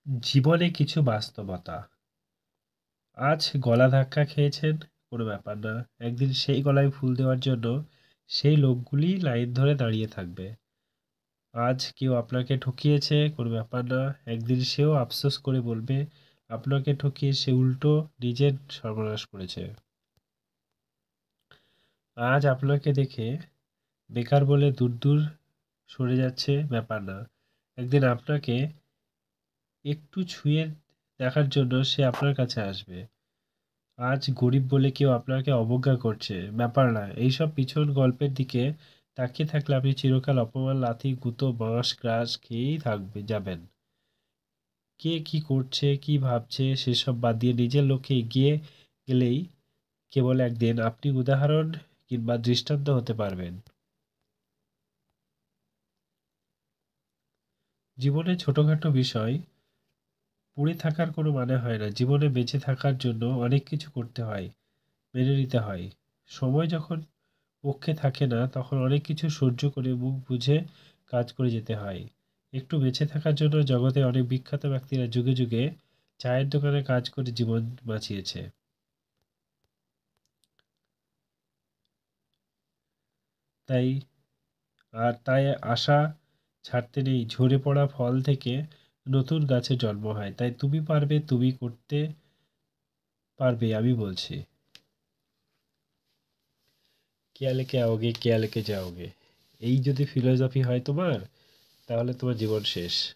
জীবনে কিছু বাস্তবতা। আজ গলা ধাক্কা খেয়েছেন, কোনো ব্যাপার না। একদিন সেই গলায় ফুল দেওয়ার জন্য সেই লোকগুলি লাইন ধরে দাঁড়িয়ে থাকবে। আজ কেউ আপনাকে ঠকিয়েছে, কোনো ব্যাপার না। একদিন সেও আফসোস করে বলবে আপনাকে ঠকিয়ে সে উল্টো নিজের সর্বনাশ করেছে। আজ আপনাকে দেখে বেকার বলে দূর দূর সরে যাচ্ছে, ব্যাপার না। একদিন আপনাকে একটু ছুঁয়ে দেখার জন্য সে আপনার কাছে আসবে। আজ গরিব বলে কেউ আপনাকে অবজ্ঞা করছে, ব্যাপার না। এইসব পিছন গল্পের দিকে তাকিয়ে থাকলে আপনি চিরকাল অপমান, লাথি, গুঁতো, বাঁশ, গ্রাস খেয়েই যাবেন। কে কি করছে, কি ভাবছে সেসব বাদ দিয়ে নিজের লক্ষ্যে এগিয়ে গেলেই কেবল একদিন আপনি উদাহরণ কিংবা দৃষ্টান্ত হতে পারবেন। জীবনে ছোটখাটো বিষয় পড়ে থাকার কোনো মানে হয় না। জীবনে বেঁচে থাকার জন্য অনেক কিছু করতে হয়, মেনে নিতে হয়। সময় যখন পক্ষে থাকে না তখন অনেক কিছু সহ্য করে মুখ বুজে কাজ করে যেতে হয়। একটু বেঁচে থাকার জন্য জগতে অনেক বিখ্যাত ব্যক্তিরা যুগে যুগে চায়ের দোকানে কাজ করে জীবন বাঁচিয়েছে। তাই তাই আশা ছাড়তে নেই। ঝরে পড়া ফল থেকে নতুন গাছের জন্ম হয়। তাই তুমি পারবে, তুমি করতে পারবে, আমি বলছি। কেয়া লেকে आओगे কেয়া লেকে যাओगे। এই যদি ফিলোসফি হয় তোমার, তাহলে তোমার জীবন শেষ।